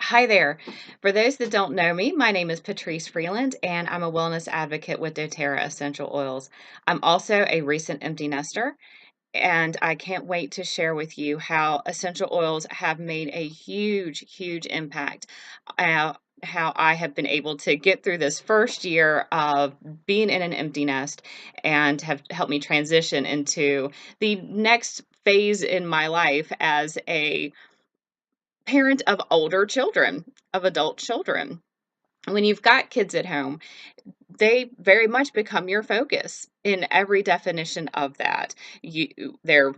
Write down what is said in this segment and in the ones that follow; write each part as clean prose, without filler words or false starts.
Hi there. For those that don't know me, my name is Patrice Freeland, and I'm a wellness advocate with doTERRA Essential Oils. I'm also a recent empty nester, and I can't wait to share with you how essential oils have made a huge impact. Uh, how I have been able to get through this first year of being in an empty nest and have helped me transition into the next phase in my life as a parent of older children, of adult children. When you've got kids at home, they very much become your focus in every definition of that. They're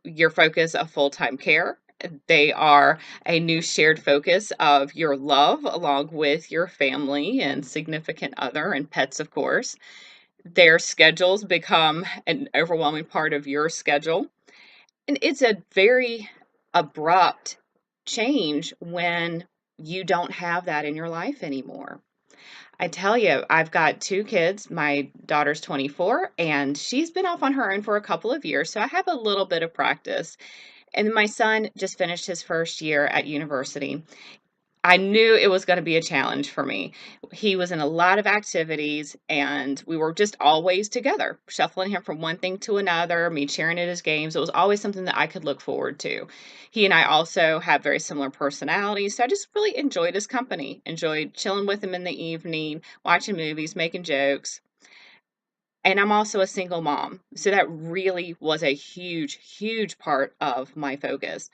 your focus of full-time care. They are a new shared focus of your love along with your family and significant other and pets, of course. Their schedules become an overwhelming part of your schedule. And it's a very abrupt change when you don't have that in your life anymore. I tell you, I've got 2 kids. My daughter's 24, and she's been off on her own for a couple of years, so I have a little bit of practice. And my son just finished his first year at university. I knew it was gonna be a challenge for me. He was in a lot of activities, and we were just always together, shuffling him from one thing to another, me cheering at his games. It was always something that I could look forward to. He and I also have very similar personalities, so I just really enjoyed his company, enjoyed chilling with him in the evening, watching movies, making jokes. And I'm also a single mom, so that really was a huge part of my focus.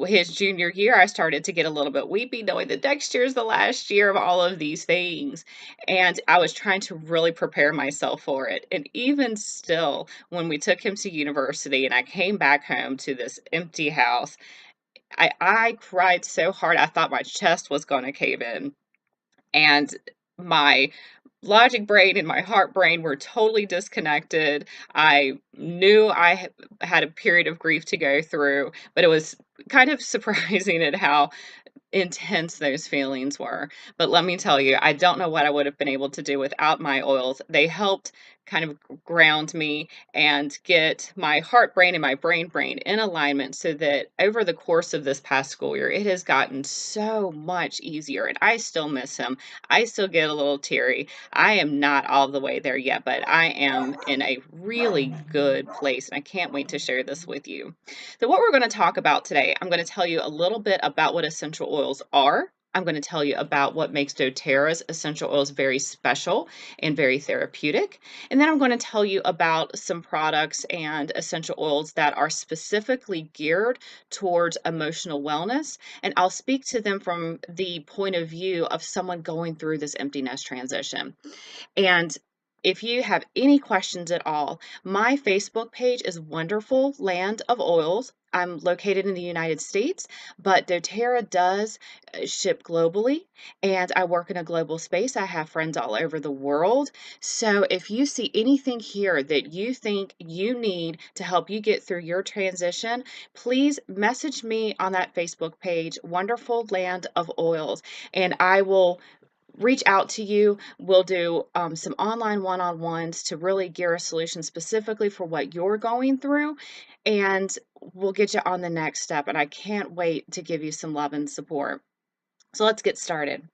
His junior year, I started to get a little bit weepy knowing that next year is the last year of all of these things. And I was trying to really prepare myself for it. And even still, when we took him to university and I came back home to this empty house, I cried so hard I thought my chest was going to cave in. And my logic brain and my heart brain were totally disconnected. I knew had a period of grief to go through, but it was kind of surprising at how intense those feelings were. But let me tell you, I don't know what I would have been able to do without my oils. They helped kind of ground me and get my heart brain and my brain in alignment so that over the course of this past school year, it has gotten so much easier. And I still miss him. I still get a little teary. I am not all the way there yet, but I am in a really good place. And I can't wait to share this with you. So what we're going to talk about today, I'm going to tell you a little bit about what essential oils are. I'm going to tell you about what makes doTERRA's essential oils very special and very therapeutic. And then I'm going to tell you about some products and essential oils that are specifically geared towards emotional wellness. And I'll speak to them from the point of view of someone going through this empty nest transition. And if you have any questions at all, my Facebook page is Wonderful Land of Oils. I'm located in the United States, but doTERRA does ship globally, and I work in a global space. I have friends all over the world. So if you see anything here that you think you need to help you get through your transition, please message me on that Facebook page, Wonderful Land of Oils, and I will reach out to you. We'll do some online one-on-ones to really gear a solution specifically for what you're going through, and we'll get you on the next step. And I can't wait to give you some love and support. So let's get started.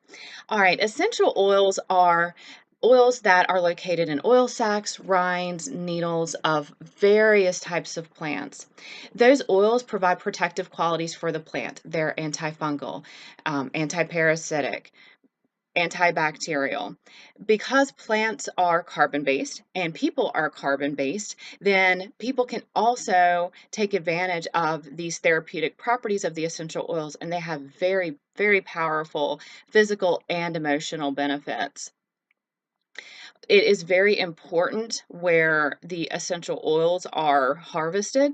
All right, essential oils are oils that are located in oil sacs, rinds, needles of various types of plants. Those oils provide protective qualities for the plant. They're antifungal, antiparasitic, antibacterial. Because plants are carbon based and people are carbon based, then people can also take advantage of these therapeutic properties of the essential oils, and they have very powerful physical and emotional benefits. It is very important where the essential oils are harvested.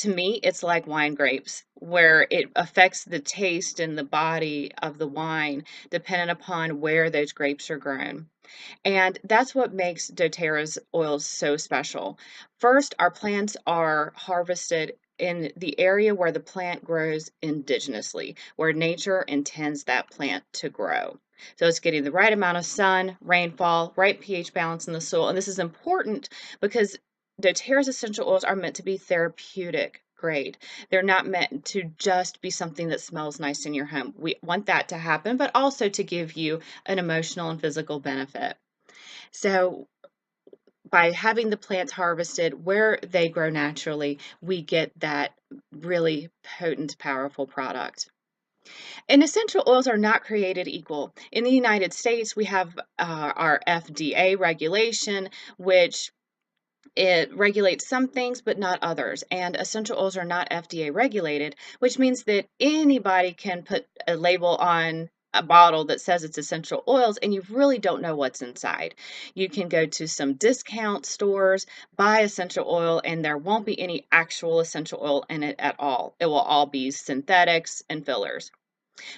To me, it's like wine grapes, where it affects the taste and the body of the wine depending upon where those grapes are grown. And that's what makes doTERRA's oils so special. First, our plants are harvested in the area where the plant grows indigenously, where nature intends that plant to grow. So it's getting the right amount of sun, rainfall, right pH balance in the soil. And this is important because doTERRA's essential oils are meant to be therapeutic grade. They're not meant to just be something that smells nice in your home. We want that to happen, but also to give you an emotional and physical benefit. So by having the plants harvested where they grow naturally, we get that really potent, powerful product. And essential oils are not created equal. In the United States, we have our FDA regulation, which it regulates some things, but not others. And essential oils are not FDA regulated, which means that anybody can put a label on a bottle that says it's essential oils, and you really don't know what's inside. You can go to some discount stores, buy essential oil, and there won't be any actual essential oil in it at all. It will all be synthetics and fillers.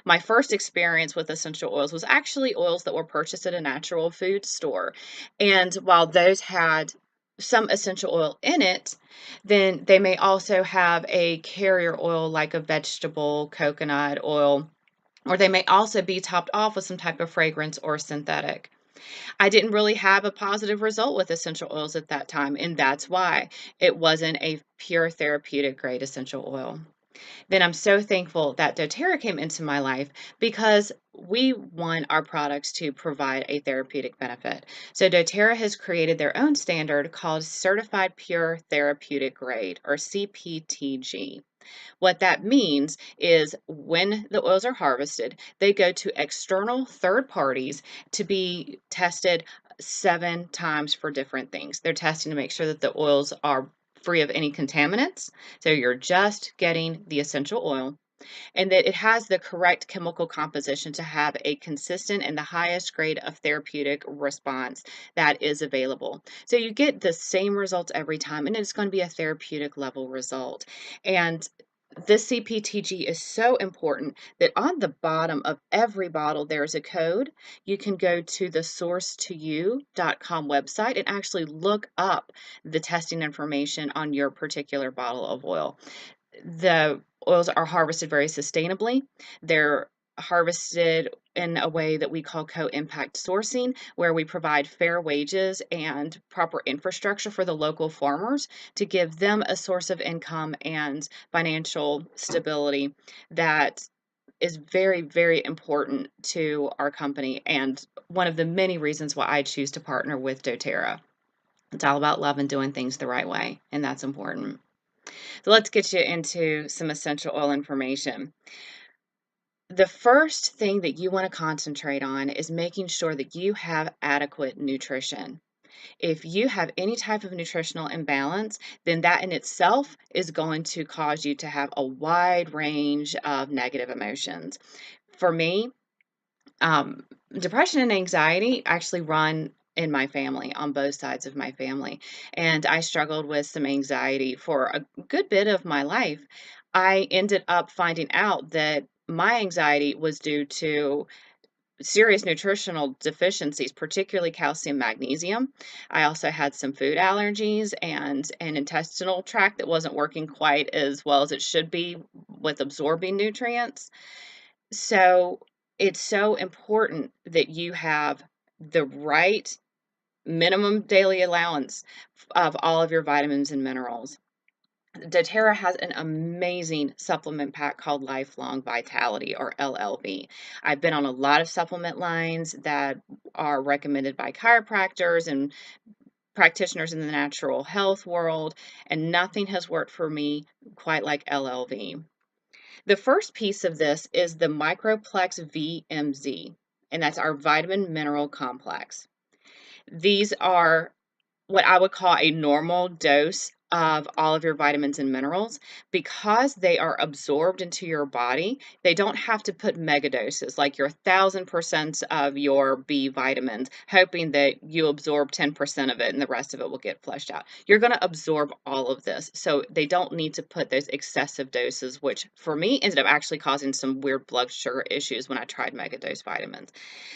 My first experience with essential oils was actually oils that were purchased at a natural food store. And while those had some essential oil in it, then they may also have a carrier oil like a vegetable coconut oil, or they may also be topped off with some type of fragrance or synthetic. I didn't really have a positive result with essential oils at that time, and that's why it wasn't a pure therapeutic grade essential oil. Then I'm so thankful that doTERRA came into my life because we want our products to provide a therapeutic benefit. So doTERRA has created their own standard called Certified Pure Therapeutic Grade, or CPTG. What that means is when the oils are harvested, they go to external third parties to be tested 7 times for different things. They're testing to make sure that the oils are free of any contaminants. So you're just getting the essential oil, and that it has the correct chemical composition to have a consistent and the highest grade of therapeutic response that is available. So you get the same results every time, and it's going to be a therapeutic level result. And this CPTG is so important that on the bottom of every bottle, there's a code. You can go to the sourcetoyou.com website and actually look up the testing information on your particular bottle of oil. The oils are harvested very sustainably. They're harvested in a way that we call co-impact sourcing, where we provide fair wages and proper infrastructure for the local farmers to give them a source of income and financial stability that is very, very important to our company, and one of the many reasons why I choose to partner with doTERRA. It's all about love and doing things the right way, and that's important. So let's get you into some essential oil information. The first thing that you want to concentrate on is making sure that you have adequate nutrition. If you have any type of nutritional imbalance, then that in itself is going to cause you to have a wide range of negative emotions. For me, um, depression and anxiety actually run in my family, on both sides of my family. And I struggled with some anxiety for a good bit of my life. I ended up finding out that my anxiety was due to serious nutritional deficiencies, particularly calcium, magnesium. I also had some food allergies and an intestinal tract that wasn't working quite as well as it should be with absorbing nutrients. So it's so important that you have the right minimum daily allowance of all of your vitamins and minerals. doTERRA has an amazing supplement pack called Lifelong Vitality, or LLV. I've been on a lot of supplement lines that are recommended by chiropractors and practitioners in the natural health world, and nothing has worked for me quite like LLV. The first piece of this is the Microplex VMZ, and that's our vitamin mineral complex. These are what I would call a normal dose of all of your vitamins and minerals. Because they are absorbed into your body, they don't have to put mega doses like your 1,000% of your B vitamins, hoping that you absorb 10% of it and the rest of it will get flushed out. You're going to absorb all of this. So they don't need to put those excessive doses, which for me ended up actually causing some weird blood sugar issues when I tried mega dose vitamins.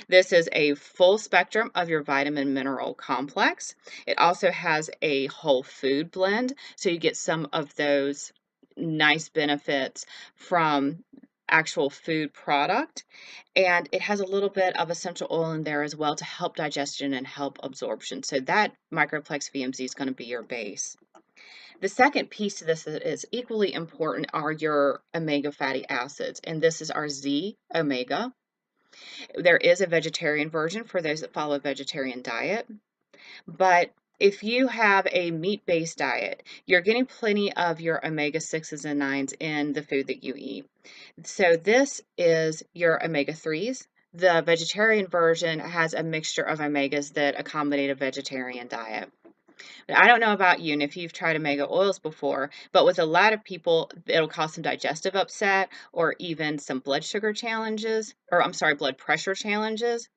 This is a full spectrum of your vitamin mineral complex. It also has a whole food blend, so you get some of those nice benefits from actual food product. And it has a little bit of essential oil in there as well to help digestion and help absorption. So that Microplex VMZ is going to be your base. The second piece to this that is equally important are your omega fatty acids, and this is our Z omega. There is a vegetarian version for those that follow a vegetarian diet, but if you have a meat-based diet, you're getting plenty of your omega-6s and 9s in the food that you eat. So this is your omega-3s. The vegetarian version has a mixture of omegas that accommodate a vegetarian diet. I don't know about you and if you've tried omega oils before, but with a lot of people, it'll cause some digestive upset or even some blood sugar challenges, or I'm sorry, blood pressure challenges.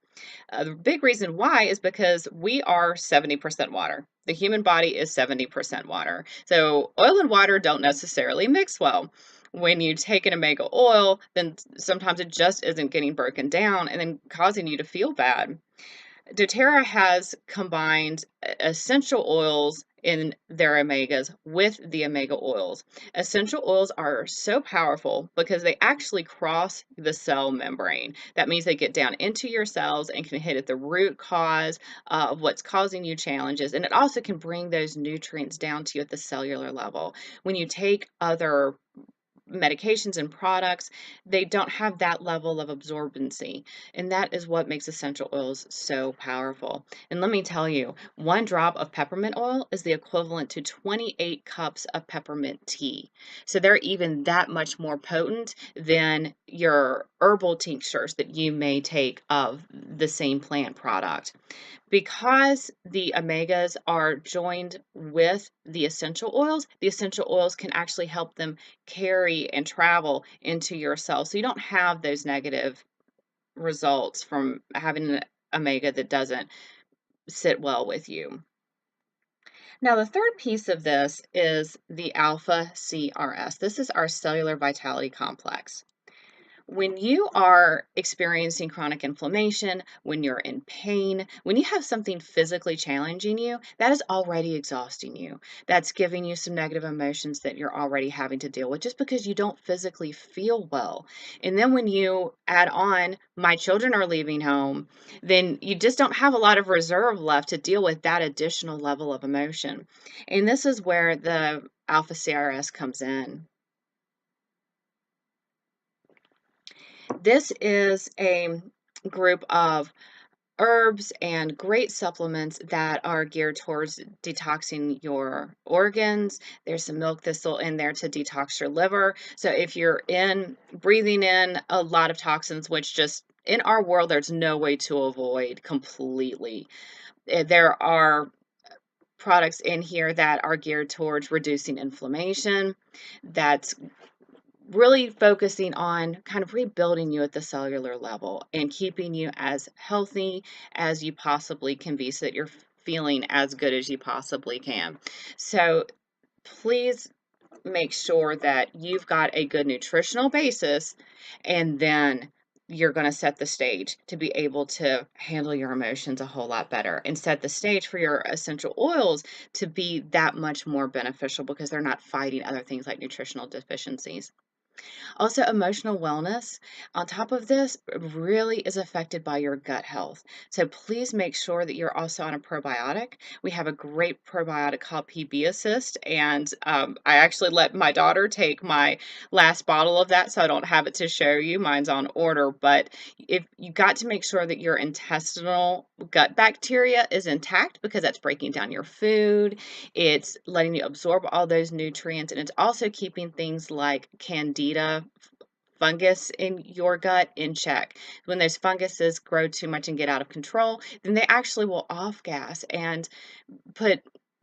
The big reason why is because we are 70% water. The human body is 70% water. So oil and water don't necessarily mix well. When you take an omega oil, then sometimes it just isn't getting broken down and then causing you to feel bad. doTERRA has combined essential oils in their omegas with the omega oils. Essential oils are so powerful because they actually cross the cell membrane. That means they get down into your cells and can hit at the root cause of what's causing you challenges. And it also can bring those nutrients down to you at the cellular level. When you take other medications and products, they don't have that level of absorbency. And that is what makes essential oils so powerful. And let me tell you, one drop of peppermint oil is the equivalent to 28 cups of peppermint tea. So they're even that much more potent than your herbal tinctures that you may take of the same plant product. Because the omegas are joined with the essential oils can actually help them carry and travel into your cells. So you don't have those negative results from having an omega that doesn't sit well with you. Now, the third piece of this is the alpha CRS. This is our cellular vitality complex. When you are experiencing chronic inflammation, when you're in pain, when you have something physically challenging you, that is already exhausting you. That's giving you some negative emotions that you're already having to deal with just because you don't physically feel well. And then when you add on, my children are leaving home, then you just don't have a lot of reserve left to deal with that additional level of emotion. And this is where the alpha CRS comes in. This is a group of herbs and great supplements that are geared towards detoxing your organs. There's some milk thistle in there to detox your liver. So if you're breathing in a lot of toxins, which just in our world, there's no way to avoid completely. There are products in here that are geared towards reducing inflammation. That's really focusing on kind of rebuilding you at the cellular level and keeping you as healthy as you possibly can be so that you're feeling as good as you possibly can. So please make sure that you've got a good nutritional basis and then you're going to set the stage to be able to handle your emotions a whole lot better and set the stage for your essential oils to be that much more beneficial because they're not fighting other things like nutritional deficiencies. Also, emotional wellness, on top of this, really is affected by your gut health. So please make sure that you're also on a probiotic. We have a great probiotic called PB Assist, and I actually let my daughter take my last bottle of that, so I don't have it to show you. Mine's on order, but if you got to make sure that your intestinal gut bacteria is intact because that's breaking down your food, it's letting you absorb all those nutrients, and it's also keeping things like candida fungus in your gut in check. When those funguses grow too much and get out of control, then they actually will off gas and put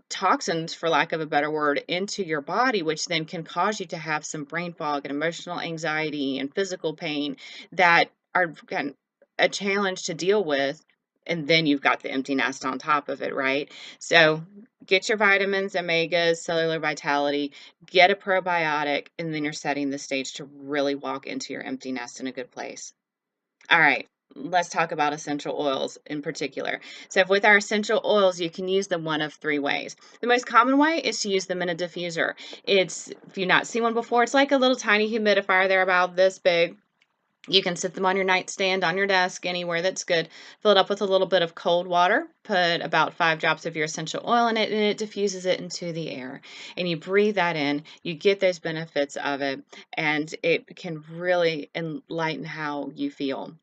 toxins, for lack of a better word, into your body, which then can cause you to have some brain fog and emotional anxiety and physical pain that are again, a challenge to deal with. And then you've got the empty nest on top of it, right? So get your vitamins, omegas, cellular vitality, get a probiotic, and then you're setting the stage to really walk into your empty nest in a good place. All right, let's talk about essential oils in particular. So with our essential oils, you can use them one of three ways. The most common way is to use them in a diffuser. If you've not seen one before, it's like a little tiny humidifier. They're about this big. You can sit them on your nightstand, on your desk, anywhere that's good. Fill it up with a little bit of cold water. Put about 5 drops of your essential oil in it, and it diffuses it into the air. And you breathe that in. You get those benefits of it, and it can really enlighten how you feel.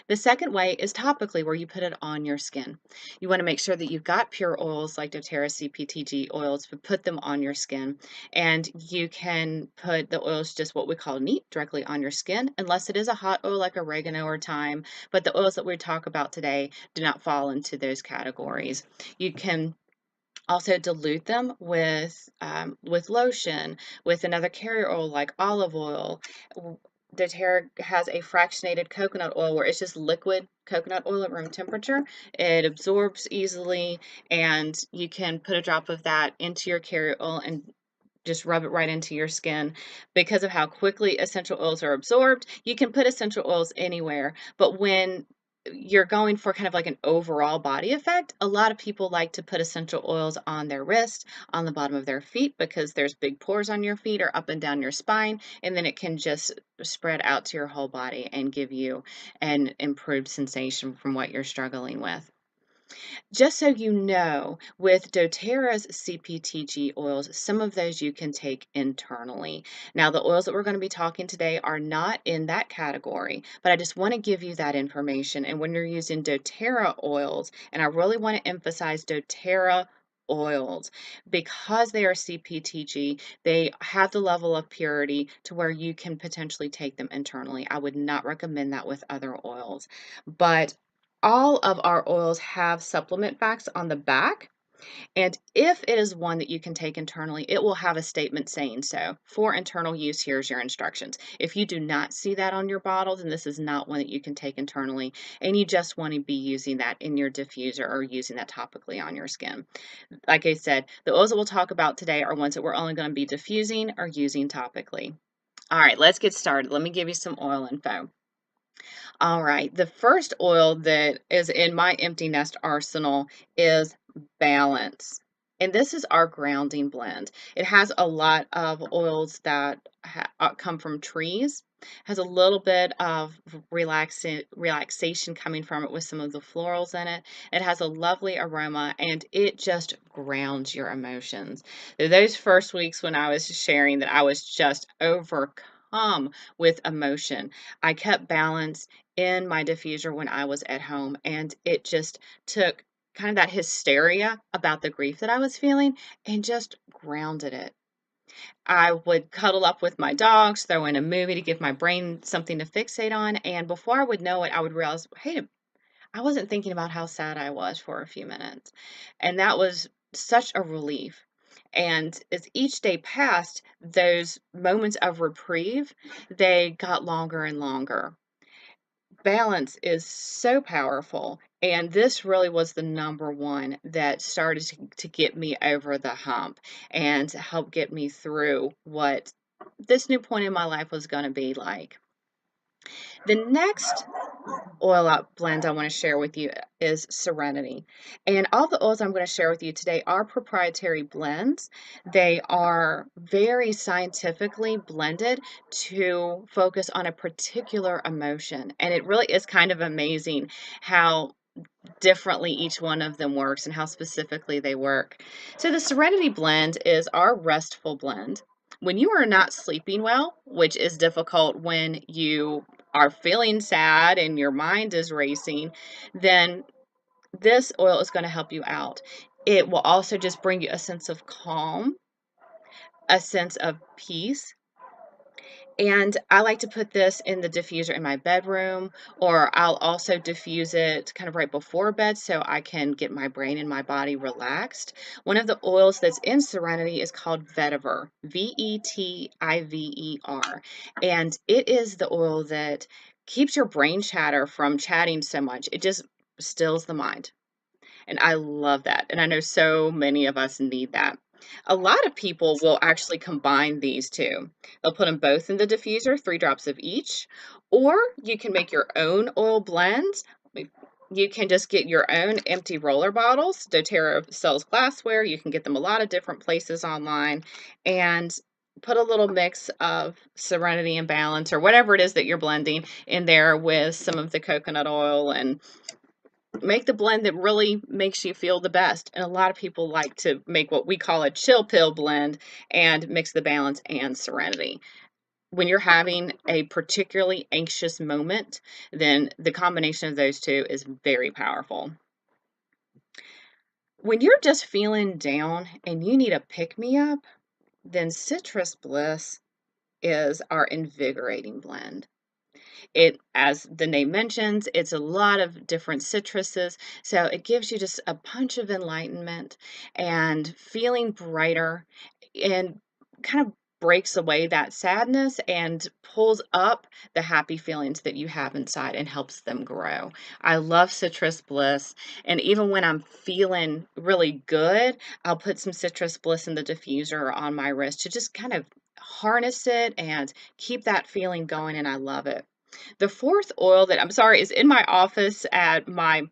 The second way is topically, where you put it on your skin. You want to make sure that you've got pure oils like doTERRA CPTG oils, but put them on your skin. And you can put the oils, just what we call neat, directly on your skin, unless it is a hot oil like oregano or thyme. But the oils that we talk about today do not fall into those categories. You can also dilute them with lotion, with another carrier oil like olive oil. doTERRA has a fractionated coconut oil where it's just liquid coconut oil at room temperature. It absorbs easily, and you can put a drop of that into your carrier oil and just rub it right into your skin. Because of how quickly essential oils are absorbed, you can put essential oils anywhere. But when you're going for kind of like an overall body effect, a lot of people like to put essential oils on their wrist, on the bottom of their feet, because there's big pores on your feet or up and down your spine, and then it can just spread out to your whole body and give you an improved sensation from what you're struggling with. Just so you know, with doTERRA's CPTG oils, some of those you can take internally. Now, the oils that we're going to be talking today are not in that category, but I just want to give you that information. And when you're using doTERRA oils, and I really want to emphasize doTERRA oils, because they are CPTG, they have the level of purity to where you can potentially take them internally. I would not recommend that with other oils, but all of our oils have supplement facts on the back, and if it is one that you can take internally, it will have a statement saying so. For internal use, here's your instructions. If you do not see that on your bottle, then this is not one that you can take internally, and you just want to be using that in your diffuser or using that topically on your skin. Like I said, the oils that we'll talk about today are ones that we're only going to be diffusing or using topically. All right, let's get started. Let me give you some oil info. All right, the first oil that is in my empty nest arsenal is Balance. And this is our grounding blend. It has a lot of oils that come from trees, has a little bit of relaxation coming from it with some of the florals in it. It has a lovely aroma, and it just grounds your emotions. Those first weeks when I was sharing that I was just overcome with emotion, I kept Balance in my diffuser when I was at home, and it just took kind of that hysteria about the grief that I was feeling and just grounded it. I would cuddle up with my dogs, throw in a movie to give my brain something to fixate on, and before I would know it, I would realize, hey, I wasn't thinking about how sad I was for a few minutes. And that was such a relief. And as each day passed, those moments of reprieve, they got longer and longer. Balance is so powerful, and this really was the number one that started to get me over the hump and to help get me through what this new point in my life was going to be like. The next oil up blend I want to share with you is Serenity. And all the oils I'm going to share with you today are proprietary blends. They are very scientifically blended to focus on a particular emotion. And it really is kind of amazing how differently each one of them works and how specifically they work. So the Serenity blend is our restful blend. When you are not sleeping well, which is difficult when you are feeling sad and your mind is racing, then this oil is going to help you out. It will also just bring you a sense of calm, a sense of peace, and I like to put this in the diffuser in my bedroom, or I'll also diffuse it kind of right before bed so I can get my brain and my body relaxed. One of the oils that's in Serenity is called Vetiver, Vetiver. And it is the oil that keeps your brain chatter from chatting so much. It just stills the mind. And I love that. And I know so many of us need that. A lot of people will actually combine these two. They'll put them both in the diffuser, 3 drops of each, or you can make your own oil blends. You can just get your own empty roller bottles. doTERRA sells glassware. You can get them a lot of different places online. And put a little mix of Serenity and Balance or whatever it is that you're blending in there with some of the coconut oil and make the blend that really makes you feel the best. And a lot of people like to make what we call a chill pill blend and mix the Balance and Serenity. When you're having a particularly anxious moment, then the combination of those two is very powerful. When you're just feeling down and you need a pick me up, then Citrus Bliss is our invigorating blend. It, as the name mentions, it's a lot of different citruses, so it gives you just a punch of enlightenment and feeling brighter and kind of breaks away that sadness and pulls up the happy feelings that you have inside and helps them grow. I love Citrus Bliss, and even when I'm feeling really good, I'll put some Citrus Bliss in the diffuser on my wrist to just kind of harness it and keep that feeling going, and I love it. The fourth oil that I'm sorry is in my office at my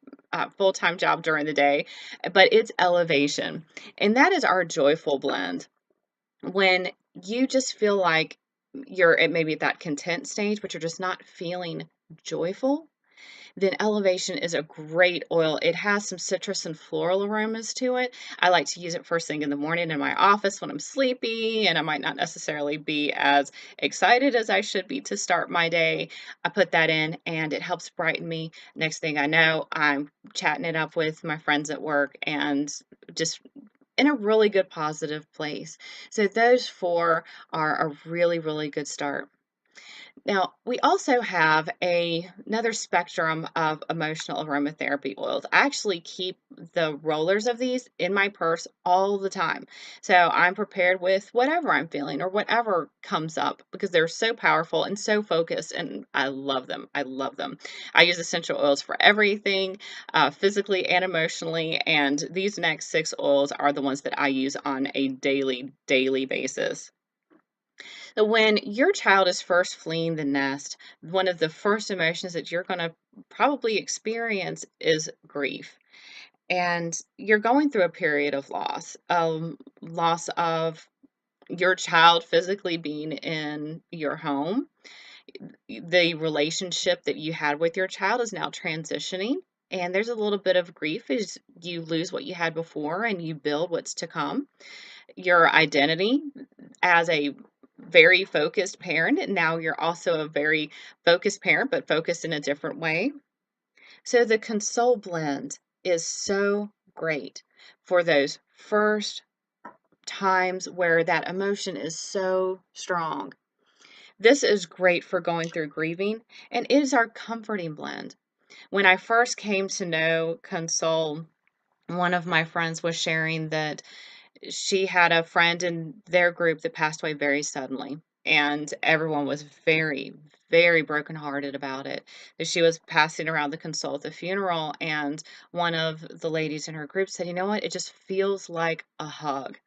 full-time job during the day, but it's Elevation. And that is our joyful blend. When you just feel like you're at maybe at that content stage, but you're just not feeling joyful, then Elevation is a great oil. It has some citrus and floral aromas to it. I like to use it first thing in the morning in my office when I'm sleepy and I might not necessarily be as excited as I should be to start my day. I put that in and it helps brighten me. Next thing I know, I'm chatting it up with my friends at work and just in a really good positive place. So those four are a really, really good start. Now, we also have another spectrum of emotional aromatherapy oils. I actually keep the rollers of these in my purse all the time. So I'm prepared with whatever I'm feeling or whatever comes up because they're so powerful and so focused, and I love them. I love them. I use essential oils for everything, physically and emotionally, and these next six oils are the ones that I use on a daily basis. So when your child is first fleeing the nest, one of the first emotions that you're going to probably experience is grief. And you're going through a period of loss of your child physically being in your home. The relationship that you had with your child is now transitioning. And there's a little bit of grief as you lose what you had before and you build what's to come. Your identity as a very focused parent, and now you're also a very focused parent, but focused in a different way. So the Console blend is so great for those first times where that emotion is so strong. This is great for going through grieving, and it is our comforting blend. When I first came to know Console, one of my friends was sharing that she had a friend in their group that passed away very suddenly, and everyone was very, very brokenhearted about it. That she was passing around the console at the funeral, and one of the ladies in her group said, "You know what? It just feels like a hug."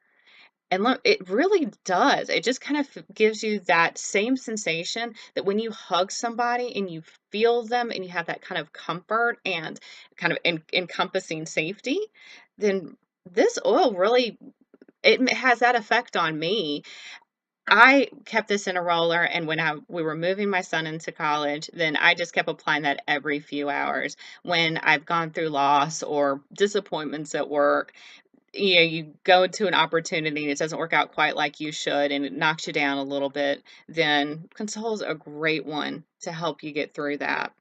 And look, it really does. It just kind of gives you that same sensation that when you hug somebody and you feel them and you have that kind of comfort and kind of encompassing safety, then this oil really it has that effect on me. I kept this in a roller, and when we were moving my son into college, then I just kept applying that every few hours. When I've gone through loss or disappointments at work, you know, you go into an opportunity and it doesn't work out quite like you should, and it knocks you down a little bit, then Console's a great one to help you get through that.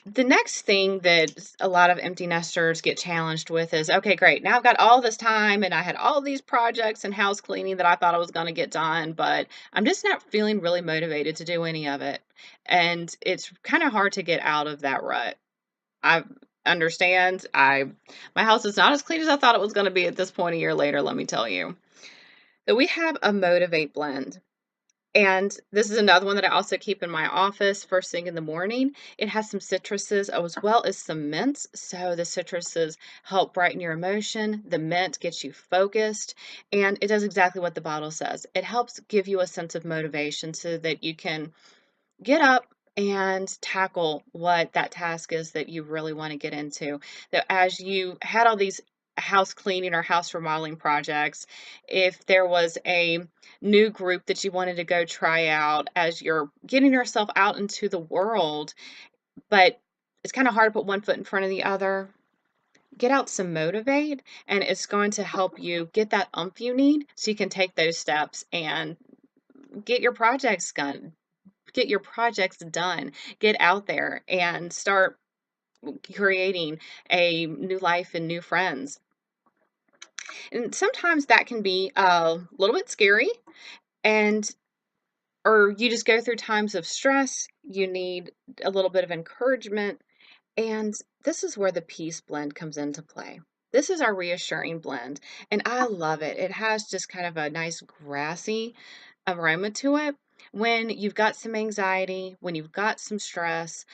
The next thing that a lot of empty nesters get challenged with is, okay, great. Now I've got all this time and I had all these projects and house cleaning that I thought I was going to get done, but I'm just not feeling really motivated to do any of it. And it's kind of hard to get out of that rut. I understand. My house is not as clean as I thought it was going to be at this point a year later, let me tell you. So we have a Motivate blend. And this is another one that I also keep in my office first thing in the morning. It has some citruses as well as some mints. So the citruses help brighten your emotion. The mint gets you focused. And it does exactly what the bottle says. It helps give you a sense of motivation so that you can get up and tackle what that task is that you really want to get into. That as you had all these house cleaning or house remodeling projects, if there was a new group that you wanted to go try out as you're getting yourself out into the world, but it's kind of hard to put one foot in front of the other. Get out some Motivate, and it's going to help you get that you need so you can take those steps and get your projects done. Get your projects done. Get out there and start creating a new life and new friends. And sometimes that can be a little bit scary, and or you just go through times of stress, you need a little bit of encouragement, and this is where the peace blend comes into play. This is our reassuring blend, and I love it. It has just kind of a nice grassy aroma to it. When you've got some anxiety, when you've got some stress,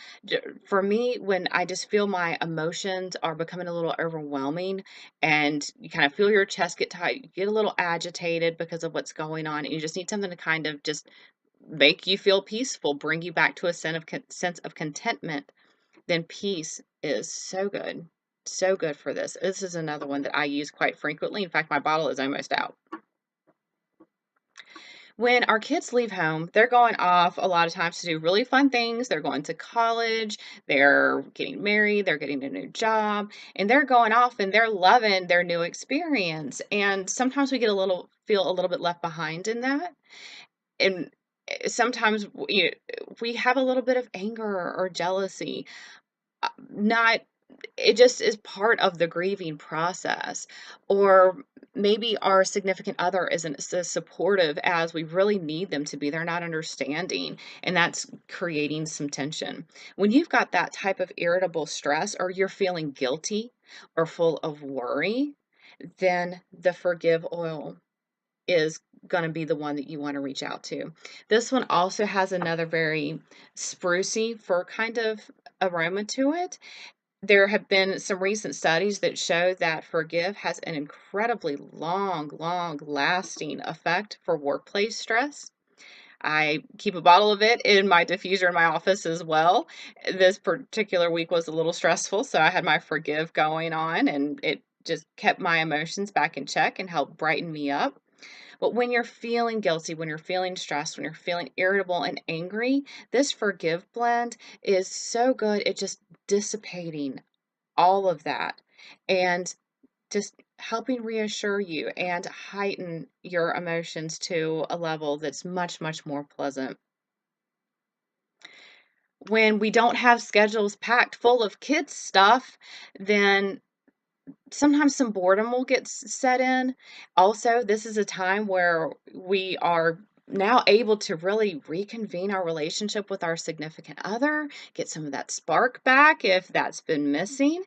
for me, when I just feel my emotions are becoming a little overwhelming and you kind of feel your chest get tight, you get a little agitated because of what's going on, and you just need something to kind of just make you feel peaceful, bring you back to a sense of contentment, then peace is so good. So good for this. This is another one that I use quite frequently. In fact, my bottle is almost out. When our kids leave home, they're going off a lot of times to do really fun things. They're going to college, they're getting married, they're getting a new job, and they're going off and they're loving their new experience. And sometimes we get feel a little bit left behind in that. And sometimes we have a little bit of anger or jealousy. Not It just is part of the grieving process. Or maybe our significant other isn't as supportive as we really need them to be. They're not understanding, and that's creating some tension. When you've got that type of irritable stress, or you're feeling guilty or full of worry, then the forgive oil is going to be the one that you want to reach out to. This one also has another very sprucey fir kind of aroma to it. There have been some recent studies that show that Forgive has an incredibly long lasting effect for workplace stress. I keep a bottle of it in my diffuser in my office as well. This particular week was a little stressful, so I had my Forgive going on, and it just kept my emotions back in check and helped brighten me up. But when you're feeling guilty, when you're feeling stressed, when you're feeling irritable and angry, this Forgive blend is so good at just dissipating all of that and just helping reassure you and heighten your emotions to a level that's much more pleasant. When we don't have schedules packed full of kids stuff, then sometimes some boredom will get set in. Also, this is a time where we are now able to really reconvene our relationship with our significant other, get some of that spark back if that's been missing.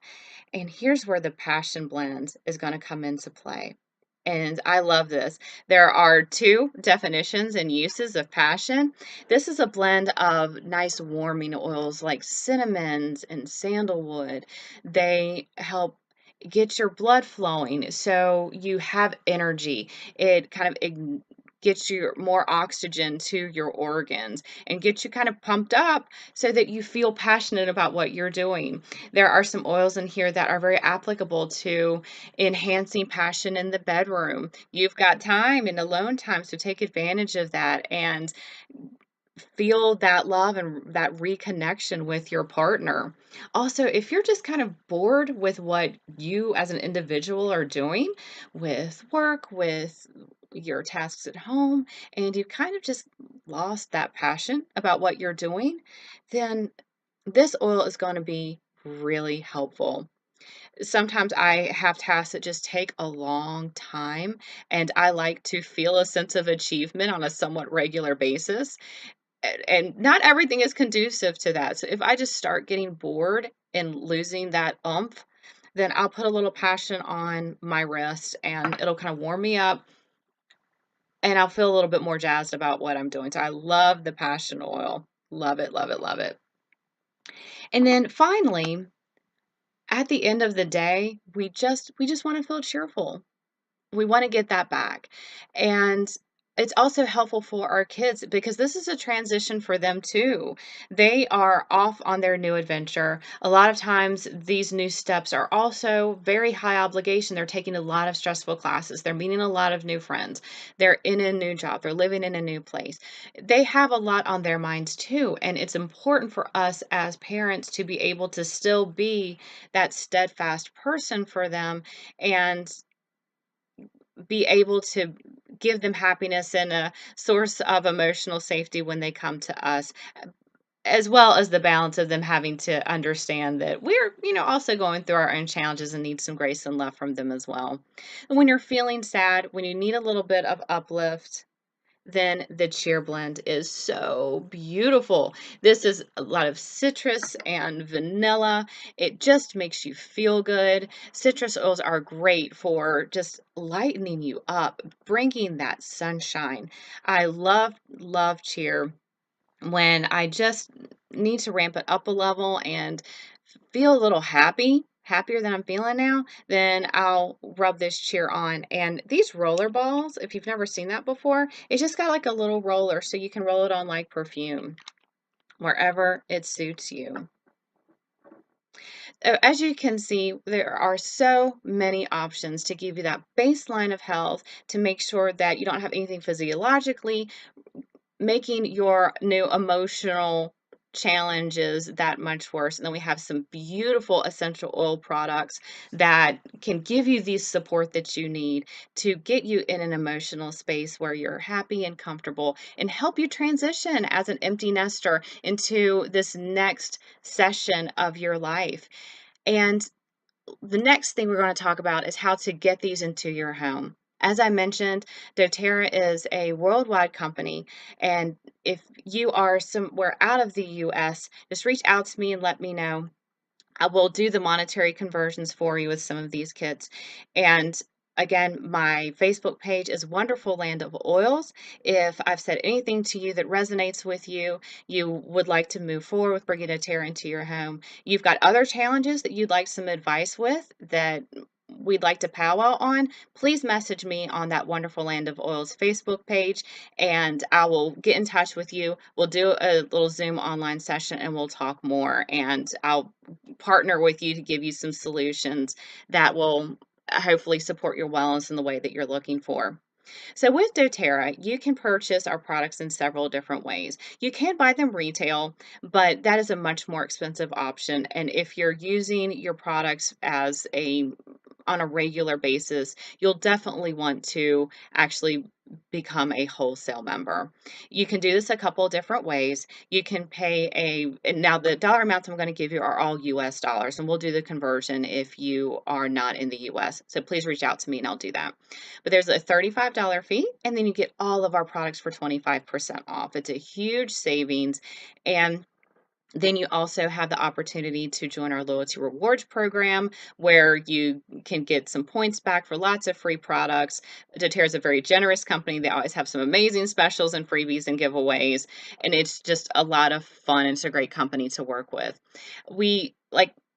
And here's where the passion blend is going to come into play. And I love this. There are two definitions and uses of passion. This is a blend of nice warming oils like cinnamons and sandalwood. They help get your blood flowing so you have energy. It kind of gets you more oxygen to your organs and gets you kind of pumped up so that you feel passionate about what you're doing. There are some oils in here that are very applicable to enhancing passion in the bedroom. You've got time and alone time, so take advantage of that and feel that love and that reconnection with your partner. Also, if you're just kind of bored with what you as an individual are doing with work, with your tasks at home, and you've kind of just lost that passion about what you're doing, then this oil is going to be really helpful. Sometimes I have tasks that just take a long time, and I like to feel a sense of achievement on a somewhat regular basis. And not everything is conducive to that. So if I just start getting bored and losing that oomph, then I'll put a little passion on my wrist and it'll kind of warm me up and I'll feel a little bit more jazzed about what I'm doing. So I love the passion oil. Love it, love it, love it. And then finally, at the end of the day, we just want to feel cheerful. We want to get that back. And It's also helpful for our kids because this is a transition for them too. They are off on their new adventure. A lot of times, these new steps are also very high obligation. They're taking a lot of stressful classes, they're meeting a lot of new friends, they're in a new job, they're living in a new place. They have a lot on their minds too. And it's important for us as parents to be able to still be that steadfast person for them and be able to give them happiness and a source of emotional safety when they come to us, as well as the balance of them having to understand that we're, also going through our own challenges and need some grace and love from them as well. And when you're feeling sad, when you need a little bit of uplift, then the cheer blend is so beautiful. This is a lot of citrus and vanilla. It just makes you feel good. Citrus oils are great for just lightening you up, bringing that sunshine. I love cheer when I just need to ramp it up a level and feel a little happier than I'm feeling now, then I'll rub this cheer on. And these roller balls, if you've never seen that before, it's just got like a little roller so you can roll it on like perfume wherever it suits you. As you can see, there are so many options to give you that baseline of health to make sure that you don't have anything physiologically making your new emotional challenges that much worse. And then we have some beautiful essential oil products that can give you the support that you need to get you in an emotional space where you're happy and comfortable and help you transition as an empty nester into this next session of your life. And the next thing we're going to talk about is how to get these into your home. As I mentioned, doTERRA is a worldwide company, and if you are somewhere out of the US, just reach out to me and let me know. I will do the monetary conversions for you with some of these kits. And again, my Facebook page is Wonderful Land of Oils. If I've said anything to you that resonates with you, you would like to move forward with bringing a tear into your home, you've got other challenges that you'd like some advice with that we'd like to powwow on, please message me on that Wonderful Land of Oils Facebook page and I will get in touch with you. We'll do a little Zoom online session and we'll talk more and I'll partner with you to give you some solutions that will hopefully support your wellness in the way that you're looking for. So with doTERRA, you can purchase our products in several different ways. You can buy them retail, but that is a much more expensive option. And if you're using your products as a on a regular basis, you'll definitely want to actually become a wholesale member. You can do this a couple of different ways. You can pay and now the dollar amounts I'm going to give you are all US dollars, and we'll do the conversion if you are not in the US. So please reach out to me and I'll do that. But there's a $35 fee, and then you get all of our products for 25% off. It's a huge savings. And then you also have the opportunity to join our loyalty rewards program where you can get some points back for lots of free products. doTERRA is a very generous company. They always have some amazing specials and freebies and giveaways, and it's just a lot of fun. It's a great company to work with. We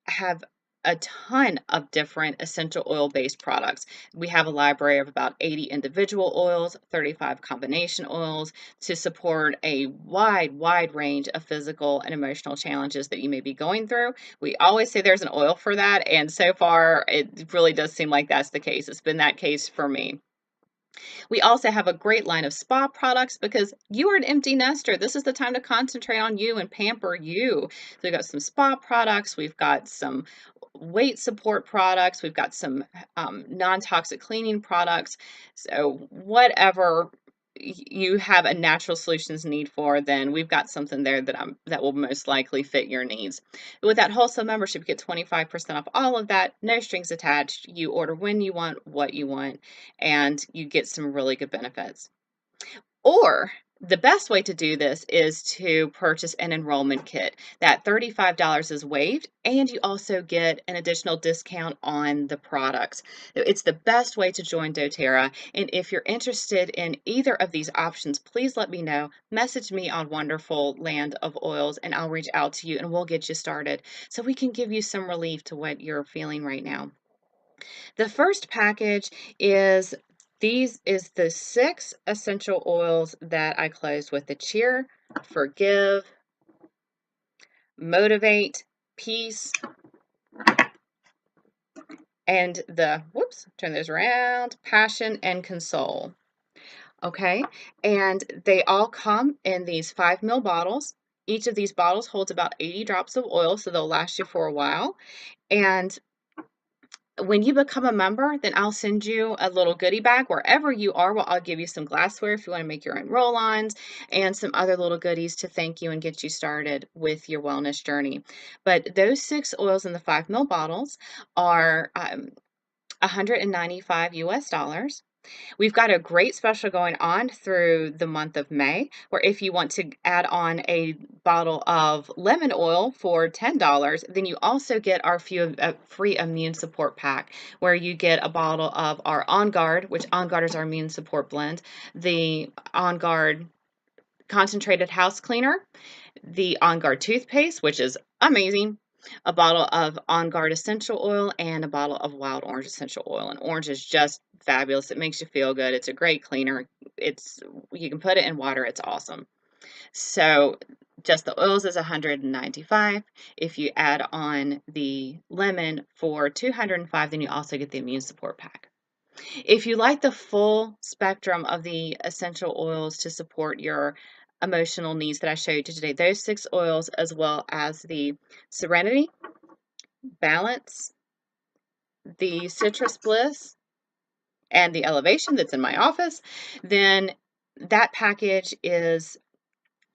have a ton of different essential oil based products. We have a library of about 80 individual oils, 35 combination oils to support a wide range of physical and emotional challenges that you may be going through. We always say there's an oil for that, and so far it really does seem like that's the case. It's been that case for me. We also have a great line of spa products because you are an empty nester. This is the time to concentrate on you and pamper you. So we've got some spa products, we've got some weight support products, we've got some non-toxic cleaning products. So whatever you have a natural solutions need for, then we've got something there that will most likely fit your needs. With that wholesale membership, you get 25% off all of that, no strings attached. You order when you want, what you want, and you get some really good benefits. Or the best way to do this is to purchase an enrollment kit. That $35 is waived, and you also get an additional discount on the products. It's the best way to join doTERRA. And if you're interested in either of these options, please let me know. Message me on Wonderful Land of Oils, and I'll reach out to you and we'll get you started so we can give you some relief to what you're feeling right now. The first package is These is the 6 essential oils that I closed with: the cheer, forgive, motivate, peace, and the, whoops, turn those around, passion and console. Okay, and they all come in these 5 ml bottles. Each of these bottles holds about 80 drops of oil, so they'll last you for a while. And when you become a member, then I'll send you a little goodie bag wherever you are. Well, I'll give you some glassware if you want to make your own roll-ons and some other little goodies to thank you and get you started with your wellness journey. But those 6 oils in the 5 ml bottles are 195 US dollars. We've got a great special going on through the month of May, where if you want to add on a bottle of lemon oil for $10, then you also get our free immune support pack, where you get a bottle of our On Guard, which On Guard is our immune support blend, the On Guard concentrated house cleaner, the On Guard toothpaste, which is amazing, a bottle of On Guard essential oil, and a bottle of wild orange essential oil. And orange is just fabulous. It makes you feel good. It's a great cleaner. You can put it in water. It's awesome. So just the oils is 195. If you add on the lemon for 205, then you also get the immune support pack. If you like the full spectrum of the essential oils to support your emotional needs that I showed you today, those 6 oils, as well as the Serenity, Balance, the Citrus Bliss, and the Elevation that's in my office, then that package is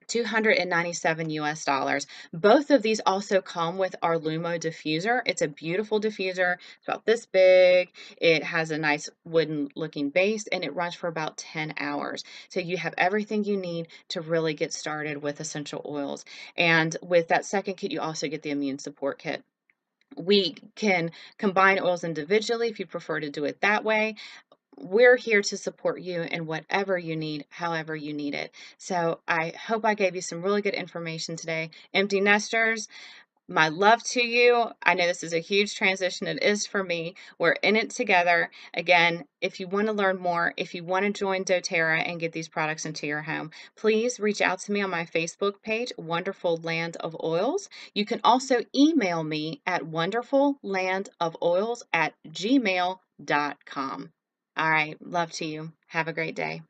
297 US dollars. Both of these also come with our Lumo diffuser. It's a beautiful diffuser. It's about this big. It has a nice wooden looking base, and it runs for about 10 hours. So you have everything you need to really get started with essential oils. And with that second kit, you also get the immune support kit. We can combine oils individually if you prefer to do it that way. We're here to support you in whatever you need, however you need it. So I hope I gave you some really good information today. Empty nesters, my love to you. I know this is a huge transition. It is for me. We're in it together. Again, if you want to learn more, if you want to join doTERRA and get these products into your home, please reach out to me on my Facebook page, Wonderful Land of Oils. You can also email me at wonderfullandofoils@gmail.com. All right. Love to you. Have a great day.